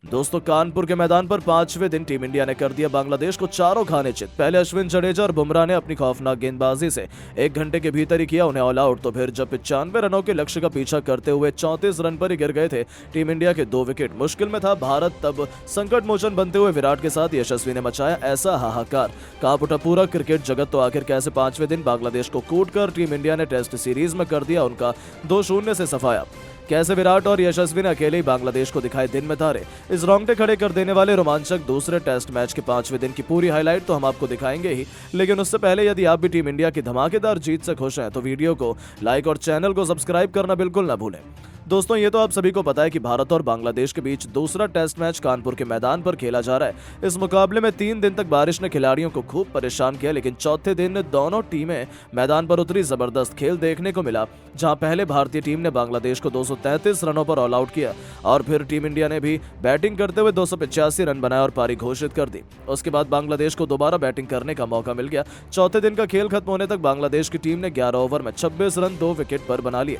दोस्तों, कानपुर के मैदान पर 5वें दिन टीम इंडिया ने कर दिया बांग्लादेश को चारों खाने चित। पहले अश्विन, जडेजा और बुमराह ने अपनी खौफनाक गेंदबाजी से 1 घंटे के भीतर ही किया उन्हें ऑल आउट। तो फिर जब 95 रनों के लक्ष्य का पीछा करते हुए 34 रन पर ही गिर गए थे टीम इंडिया के 2 विकेट, मुश्किल में था भारत। तब संकट मोचन बनते हुए विराट के साथ यशस्वी ने मचाया ऐसा हाहाकार, कांप उठा पूरा क्रिकेट जगत। तो आखिर कैसे 5वें दिन बांग्लादेश को कूटकर टीम इंडिया ने टेस्ट सीरीज में कर दिया उनका 2-0 से सफाया। कैसे विराट और यशस्वी ने अकेले ही बांग्लादेश को दिखाए दिन में तारे। इस रोंगटे खड़े कर देने वाले रोमांचक दूसरे टेस्ट मैच के 5वें दिन की पूरी हाईलाइट तो हम आपको दिखाएंगे ही, लेकिन उससे पहले यदि आप भी टीम इंडिया की धमाकेदार जीत से खुश हैं तो वीडियो को लाइक और चैनल को सब्सक्राइब करना बिल्कुल ना भूलें। दोस्तों, ये तो आप सभी को पता है कि भारत और बांग्लादेश के बीच दूसरा टेस्ट मैच कानपुर के मैदान पर खेला जा रहा है। इस मुकाबले में 3 दिन तक बारिश ने खिलाड़ियों को खूब परेशान किया, लेकिन चौथे दिन दोनों टीमें मैदान पर उतरी। जबरदस्त खेल देखने को मिला, जहां पहले भारतीय टीम ने बांग्लादेश को 233 रनों पर ऑल आउट किया और फिर टीम इंडिया ने भी बैटिंग करते हुए 285 रन बनाए और पारी घोषित कर दी। उसके बाद बांग्लादेश को दोबारा बैटिंग करने का मौका मिल गया। चौथे दिन का खेल खत्म होने तक बांग्लादेश की टीम ने 11 ओवर में 26 रन 2 विकेट पर बना लिए।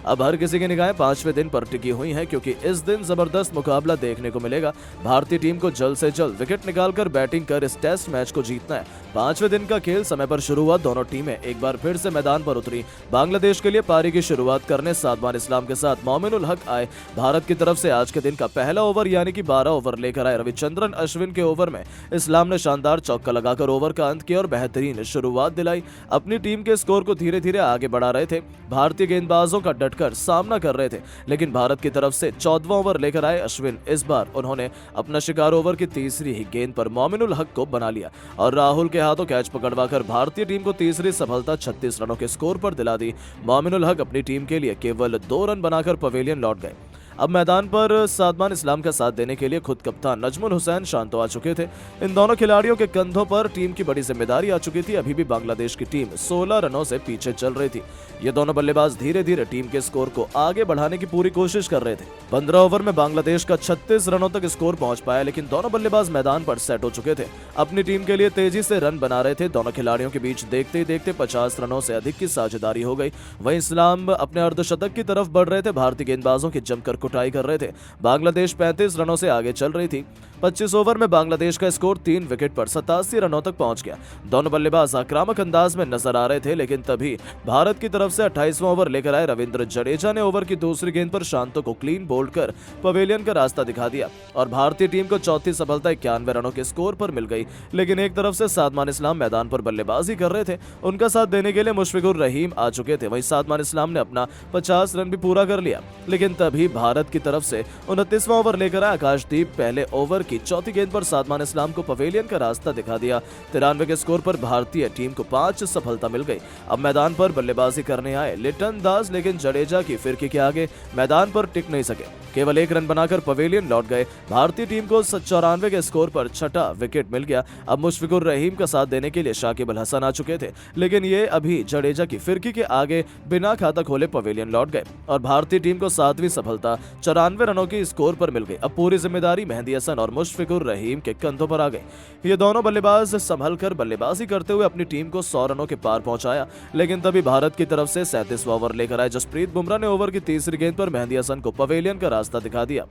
अब हर किसी की निगाहें 5वें दिन पर टिकी हुई हैं, क्योंकि इस दिन जबरदस्त मुकाबला देखने को मिलेगा। भारतीय टीम को जल्द से जल्द विकेट निकालकर बैटिंग कर इस टेस्ट मैच को जीतना है। 5वें दिन का खेल समय पर शुरू हुआ। दोनों टीमें एक बार फिर से मैदान पर उतरी। बांग्लादेश के लिए पारी की शुरुआत करने सादमान इस्लाम के साथ मोमिनुल हक आए। भारत की तरफ से आज के दिन का पहला ओवर यानी कि 12 ओवर लेकर आए रविचंद्रन अश्विन के ओवर में इस्लाम ने शानदार चौका लगाकर ओवर का अंत किया और बेहतरीन शुरुआत दिलाई। अपनी टीम के स्कोर को धीरे धीरे आगे बढ़ा रहे थे। भारतीय गेंदबाजों का डटकर सामना कर रहे थे, लेकिन भारत की तरफ से 14वां ओवर लेकर आए अश्विन। इस बार उन्होंने अपना शिकार ओवर की तीसरी ही गेंद पर मोमिनुल हक को बना लिया और राहुल के हाथों कैच पकड़वाकर भारतीय टीम को तीसरी सफलता 36 रनों के स्कोर पर दिला दी। मोमिनुल हक अपनी टीम के लिए केवल 2 रन बनाकर पवेलियन लौट गए। अब मैदान पर सादमान इस्लाम का साथ देने के लिए खुद कप्तान नजमुल हुसैन शांतो आ चुके थे। इन दोनों खिलाड़ियों के कंधों पर टीम की बड़ी जिम्मेदारी आ चुकी थी। अभी भी बांग्लादेश की टीम 16 रनों से पीछे चल रही थी। ये दोनों बल्लेबाज धीरे धीरे टीम के स्कोर को आगे बढ़ाने की पूरी कोशिश कर रहे थे। 15 ओवर में बांग्लादेश का 36 रनों तक स्कोर पहुंच पाया, लेकिन दोनों बल्लेबाज मैदान पर सेट हो चुके थे। अपनी टीम के लिए तेजी से रन बना रहे थे। दोनों खिलाड़ियों के बीच देखते ही देखते 50 रनों से अधिक की साझेदारी हो गई। वहीं इस्लाम अपने अर्धशतक की तरफ बढ़ रहे थे। भारतीय गेंदबाजों की जमकर कुटाई कर रहे थे। बांग्लादेश 35 रनों से आगे चल रही थी। 25 ओवर में बांग्लादेश का स्कोर 3 विकेट पर 87 रनों तक पहुंच गया। दोनों बल्लेबाज आक्रामक अंदाज में नजर आ रहे थे, लेकिन तभी भारत की तरफ से 28वां ओवर लेकर आए रविंद्र जडेजा ने ओवर की दूसरी गेंद पर शांतो को क्लीन बोल्ड कर पवेलियन का रास्ता दिखा दिया और भारतीय टीम को चौथी सफलता 91 रनों के स्कोर पर मिल गई। लेकिन एक तरफ से सादमान इस्लाम मैदान पर बल्लेबाजी कर रहे थे। उनका साथ देने के लिए मुशफिकुर रहीम आ चुके थे। वहीं सादमान इस्लाम ने अपना 50 रन भी पूरा कर लिया, लेकिन तभी भारत की तरफ से 29वां ओवर लेकर आए आकाशदीप। पहले ओवर की चौथी गेंद पर सादमान इस्लाम को पवेलियन का रास्ता दिखा दिया। 93 के स्कोर पर भारतीय टीम को 5 सफलता मिल गई। अब मैदान पर बल्लेबाजी करने आए लिटन दास, लेकिन जडेजा की फिरकी के आगे मैदान पर टिक नहीं सके। केवल 1 रन बनाकर पवेलियन लौट गए। भारतीय टीम को 94 के स्कोर पर 6ठा विकेट मिल गया। अब मुशफिकुर रहीम का साथ देने के लिए शाकिब अल हसन आ चुके थे, लेकिन ये अभी जडेजा की फिरकी के आगे बिना खाता खोले पवेलियन लौट गए और भारतीय टीम को 7वीं सफलता 94 रनों की स्कोर पर मिल गई। अब पूरी जिम्मेदारी मेहदी हसन और मुशफिकुर रहीम के कंधों पर आ गई। ये दोनों बल्लेबाज संभल कर बल्लेबाजी करते हुए अपनी टीम को 100 रनों के पार पहुंचाया, लेकिन तभी भारत की तरफ से 37वां ओवर लेकर आए जसप्रीत बुमराह ने ओवर की तीसरी गेंद पर मेहदी हसन को पवेलियन का रास्ता दिखा दिया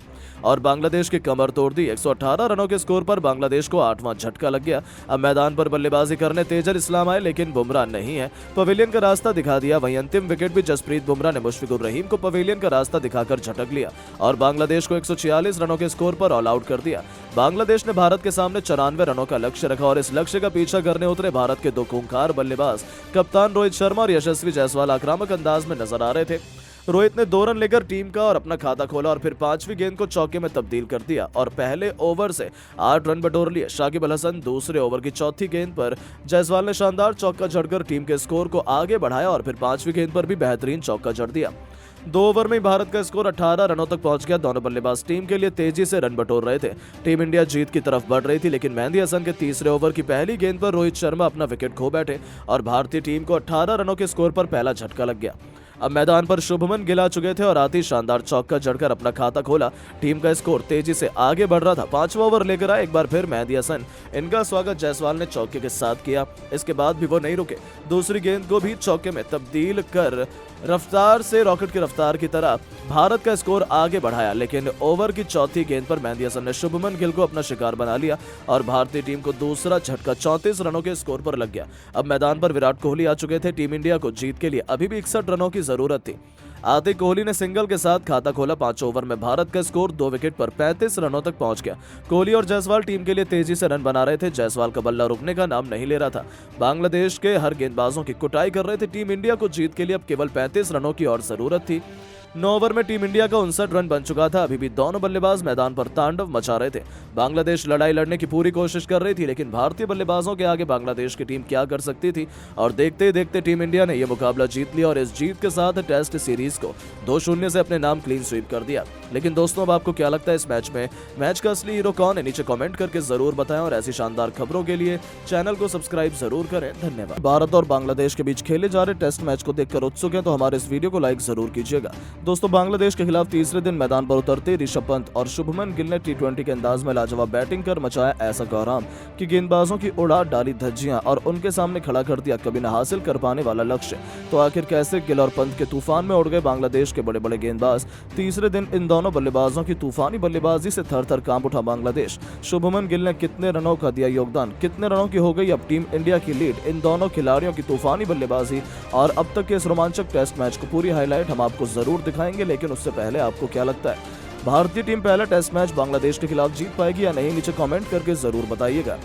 और बांग्लादेश की कमर तोड़ दी। 118 रनों के स्कोर पर बांग्लादेश को 8वां झटका लग गया। अब मैदान पर बल्लेबाजी करने तेजल इस्लाम आए, लेकिन बुमराह नहीं है। पवेलियन का रास्ता दिखा दिया। वहीं अंतिम विकेट भी जसप्रीत बुमराह ने मुशफिकुर रहीम को पवेलियन का रास्ता दिखाकर झटक लिया और बांग्लादेश को 146 रनों के स्कोर पर ऑल आउट कर दिया। बांग्लादेश ने भारत के सामने 94 रनों का लक्ष्य रखा और इस लक्ष्य का पीछा करने उतरे भारत के 2 खूंखार बल्लेबाज कप्तान रोहित शर्मा और यशस्वी जायसवाल आक्रामक अंदाज में नजर आ रहे थे। रोहित ने 2 रन लेकर टीम का और अपना खाता खोला और फिर 5वीं गेंद को चौके में तब्दील कर दिया और पहले ओवर से 8 रन बटोर लिए। शाकिब अल हसन दूसरे ओवर की चौथी गेंद पर जायसवाल ने शानदार चौका जड़कर टीम के स्कोर को आगे बढ़ाया और फिर 5वीं गेंद पर भी बेहतरीन चौका जड़ दिया। 2 ओवर में भारत का स्कोर 18 रनों तक पहुंच गया। दोनों बल्लेबाज टीम के लिए तेजी से रन बटोर रहे थे। टीम इंडिया जीत की तरफ बढ़ रही थी, लेकिन मेहदी हसन के तीसरे ओवर की पहली गेंद पर रोहित शर्मा अपना विकेट खो बैठे और भारतीय टीम को 18 रनों के स्कोर पर पहला झटका लग गया। अब मैदान पर शुभमन गिल आ चुके थे और आती शानदार चौका जड़कर अपना खाता खोला। टीम का स्कोर तेजी से आगे बढ़ रहा था। 5वां ओवर लेकर आए एक बार फिर मेहदी हसन। इनका स्वागत जायसवाल ने चौके के साथ किया। इसके बाद भी वो नहीं रुके। दूसरी गेंद को भी चौके में तब्दील कर रफ्तार से रॉकेट की रफ्तार की तरह भारत का स्कोर आगे बढ़ाया, लेकिन ओवर की चौथी गेंद पर मेहंदी हसन ने शुभमन गिल को अपना शिकार बना लिया और भारतीय टीम को दूसरा झटका 34 रनों के स्कोर पर लग गया। अब मैदान पर विराट कोहली आ चुके थे। टीम इंडिया को जीत के लिए अभी भी 61 रनों की जरूरत थी। आते कोहली ने सिंगल के साथ खाता खोला। 5 ओवर में भारत का स्कोर 2 विकेट पर 35 रनों तक पहुंच गया। कोहली और जायसवाल टीम के लिए तेजी से रन बना रहे थे। जायसवाल का बल्ला रुकने का नाम नहीं ले रहा था। बांग्लादेश के हर गेंदबाजों की कुटाई कर रहे थे। टीम इंडिया को जीत के लिए अब केवल 35 रनों की और जरूरत थी। 9 ओवर में टीम इंडिया का 59 रन बन चुका था। अभी भी दोनों बल्लेबाज मैदान पर तांडव मचा रहे थे। बांग्लादेश लड़ाई लड़ने की पूरी कोशिश कर रही थी, लेकिन भारतीय बल्लेबाजों के आगे बांग्लादेश की टीम क्या कर सकती थी। और देखते ही देखते टीम इंडिया ने यह मुकाबला जीत लिया और इस जीत के साथ टेस्ट सीरीज को 2-0 से अपने नाम क्लीन स्वीप कर दिया। लेकिन दोस्तों, अब आपको क्या लगता है इस मैच में? मैच का असली हीरो कौन है? नीचे कमेंट करके जरूर बताएं और ऐसी शानदार खबरों के लिए चैनल को सब्सक्राइब जरूर करें। धन्यवाद। भारत और बांग्लादेश के बीच खेले जा रहे टेस्ट मैच को देखकर उत्सुक हैं तो हमारे इस वीडियो को लाइक जरूर कीजिएगा। दोस्तों, बांग्लादेश के खिलाफ तीसरे दिन मैदान पर उतरते ऋषभ पंत और शुभमन गिल ने T20 के अंदाज में लाजवाब बैटिंग कर मचाया ऐसा कोहराम कि गेंदबाजों की उड़ा डाली धज्जियां और उनके सामने खड़ा कर दिया कभी न हासिल कर पाने वाला लक्ष्य। तो आखिर कैसे गिल और पंत के तूफान में उड़ गए बांग्लादेश के बड़े बड़े गेंदबाज? तीसरे दिन इन दोनों बल्लेबाजों की तूफानी बल्लेबाजी से थर थर कांप उठा बांग्लादेश। शुभमन गिल ने कितने रनों का दिया योगदान? कितने रनों की हो गई अब टीम इंडिया की लीड? इन दोनों खिलाड़ियों की तूफानी बल्लेबाजी और अब तक के इस रोमांचक टेस्ट मैच को पूरी हाईलाइट हम आपको जरूर दिखाएंगे। लेकिन उससे पहले आपको क्या लगता है, भारतीय टीम पहला टेस्ट मैच बांग्लादेश के खिलाफ जीत पाएगी या नहीं? नीचे कमेंट करके जरूर बताइएगा।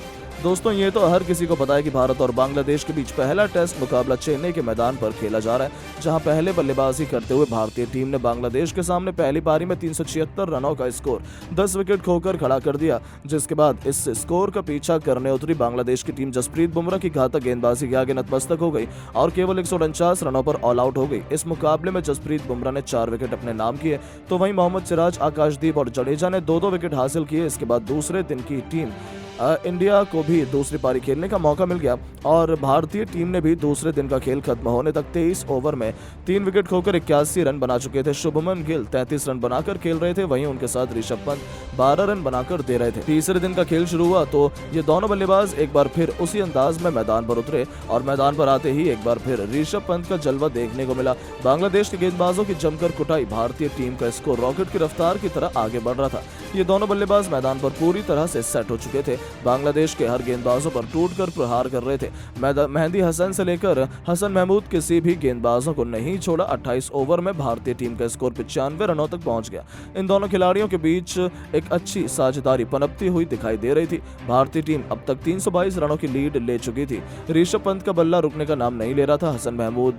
दोस्तों, ये तो हर किसी को पता है कि भारत और बांग्लादेश के बीच पहला टेस्ट मुकाबला चेन्नई के मैदान पर खेला जा रहा है, जहां पहले बल्लेबाजी करते हुए भारतीय टीम ने बांग्लादेश के सामने पहली पारी में 376 रनों का स्कोर 10 विकेट खोकर खड़ा कर दिया। जिसके बाद इस स्कोर का पीछा करने उतरी बांग्लादेश की टीम जसप्रीत बुमराह की घातक गेंदबाजी के आगे नतमस्तक हो गई और केवल 149 रनों पर ऑल आउट हो गई। इस मुकाबले में जसप्रीत बुमराह ने 4 विकेट अपने नाम किए, तो वहीं मोहम्मद सिराज, आकाशदीप और जडेजा ने 2-2 विकेट हासिल किए। इसके बाद दूसरे दिन की टीम इंडिया को भी दूसरी पारी खेलने का मौका मिल गया और भारतीय टीम ने भी दूसरे दिन का खेल खत्म होने तक 23 ओवर में 3 विकेट खोकर 81 रन बना चुके थे। शुभमन गिल 33 रन बनाकर खेल रहे थे, वहीं उनके साथ ऋषभ पंत 12 रन बनाकर दे रहे थे। तीसरे दिन का खेल शुरू हुआ तो ये दोनों बल्लेबाज एक बार फिर उसी अंदाज में मैदान पर उतरे और मैदान पर आते ही एक बार फिर ऋषभ पंत का जलवा देखने को मिला। बांग्लादेश के गेंदबाजों की जमकर कुटाई, भारतीय टीम का स्कोर रॉकेट की रफ्तार की तरह आगे बढ़ रहा था। ये दोनों बल्लेबाज मैदान पर पूरी तरह से सेट हो चुके थे। बांग्लादेश के हर गेंदबाजों पर टूटकर प्रहार कर रहे थे। मेहंदी हसन से लेकर हसन महमूद किसी भी गेंदबाजों को नहीं छोड़ा। 28 ओवर में भारतीय टीम का स्कोर 95 रनों तक पहुंच गया। इन दोनों खिलाड़ियों के बीच एक अच्छी साझेदारी पनपती हुई दिखाई दे रही थी। भारतीय टीम अब तक 322 रनों की लीड ले चुकी थी। ऋषभ पंत का बल्ला रुकने का नाम नहीं ले रहा था। हसन महमूद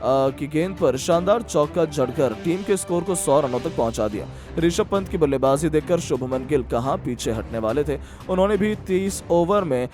की गेंद पर शानदार चौका जड़कर टीम के स्कोर को 100 रनों तक पहुंचा दिया। ऋषभ पंत की बल्लेबाजी देखकर शुभमन गिल कहां पीछे हटने वाले थे। उन्होंने भी 30 ओवर में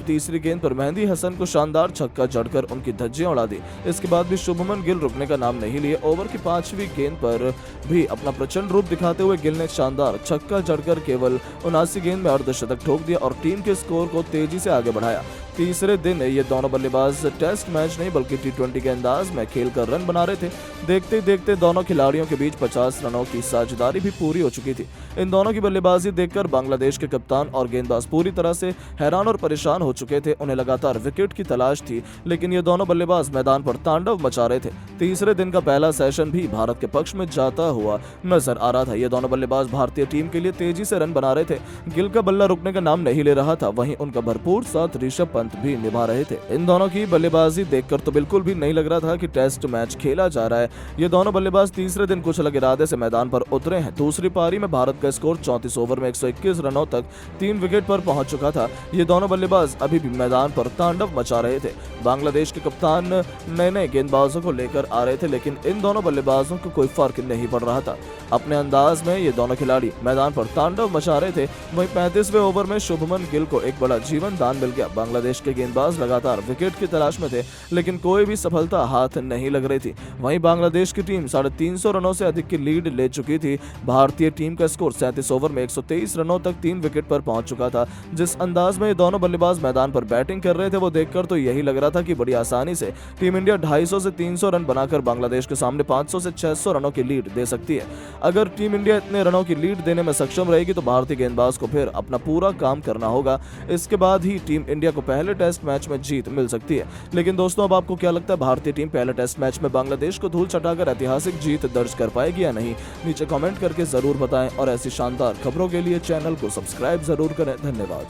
तीसरी गेंद पर मेहंदी हसन को शानदार छक्का जड़कर उनकी धज्जियां उड़ा दी। इसके बाद भी शुभमन गिल रुकने का नाम नहीं लिए। ओवर की 5वीं गेंद पर भी अपना प्रचंड रूप दिखाते हुए गिल ने शानदार छक्का जड़कर केवल 79 गेंद में अर्धशतक ठोक दिया और टीम के स्कोर को तेजी से आगे बढ़ाया। तीसरे दिन ये दोनों बल्लेबाज टेस्ट मैच नहीं बल्कि T20 के अंदाज में खेलकर रन बना रहे थे। देखते देखते दोनों खिलाड़ियों के बीच 50 रनों की साझेदारी भी पूरी हो चुकी थी। इन दोनों की बल्लेबाजी देखकर बांग्लादेश के कप्तान और गेंदबाज पूरी तरह से हैरान और परेशान हो चुके थे। उन्हें लगातार विकेट की तलाश थी, लेकिन ये दोनों बल्लेबाज मैदान पर तांडव मचा रहे थे। तीसरे दिन का पहला सेशन भी भारत के पक्ष में जाता हुआ नजर आ रहा था। ये दोनों बल्लेबाज भारतीय टीम के लिए तेजी से रन बना रहे थे। गिल का बल्ला रुकने का नाम नहीं ले रहा था, वहीं उनका भरपूर साथ ऋषभ पंत भी निभा रहे थे। इन दोनों की बल्लेबाजी देखकर तो बिल्कुल भी नहीं लग रहा था कि टेस्ट मैच खेला जा रहा है। ये दोनों बल्लेबाज तीसरे दिन कुछ अलग इरादे से मैदान पर उतरे हैं। दूसरी पारी में भारत का स्कोर 34 ओवर में 121 रनों तक 3 विकेट पर पहुंच चुका था। ये दोनों बल्लेबाज अभी भी मैदान पर तांडव मचा रहे थे। बांग्लादेश के कप्तान नए गेंदबाजों को लेकर आ रहे थे, लेकिन इन दोनों बल्लेबाजों को कोई फर्क नहीं पड़ रहा था। अपने अंदाज में ये दोनों खिलाड़ी मैदान पर तांडव मचा रहे थे। वहीं 35वें ओवर में शुभमन गिल को एक बड़ा जीवन दान मिल गया। बांग्लादेश के गेंदबाज लगातार विकेट की तलाश में थे, लेकिन कोई भी सफलता हाथ नहीं लग रही थी। वहीं बांग्लादेश की टीम 350 रनों से अधिक की लीड ले चुकी थी। भारतीय टीम का स्कोर 37 ओवर में 123 रनों तक 3 विकेट पर पहुंच चुका था। जिस अंदाज में ये दोनों बल्लेबाज मैदान पर बैटिंग कर रहे थे वो देखकर तो यही लग रहा था कि बड़ी आसानी से टीम इंडिया 250 से 300 रन बनाकर बांग्लादेश के सामने 500 से 600 रनों की लीड दे सकती है। अगर टीम इंडिया इतने रनों की लीड देने में सक्षम रहेगी तो भारतीय गेंदबाज को फिर अपना पूरा काम करना होगा। इसके बाद ही टीम इंडिया को पहले पहले टेस्ट मैच में जीत मिल सकती है। लेकिन दोस्तों, अब आपको क्या लगता है, भारतीय टीम पहले टेस्ट मैच में बांग्लादेश को धूल चटाकर ऐतिहासिक जीत दर्ज कर पाएगी या नहीं? नीचे कमेंट करके जरूर बताएं और ऐसी शानदार खबरों के लिए चैनल को सब्सक्राइब जरूर करें। धन्यवाद।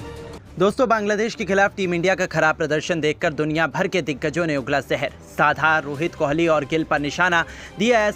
दोस्तों, बांग्लादेश के खिलाफ टीम इंडिया का खराब प्रदर्शन देखकर दुनिया भर के दिग्गजों ने उगला जहर। साधा रोहित कोहली और गिल पर निशाना दिया।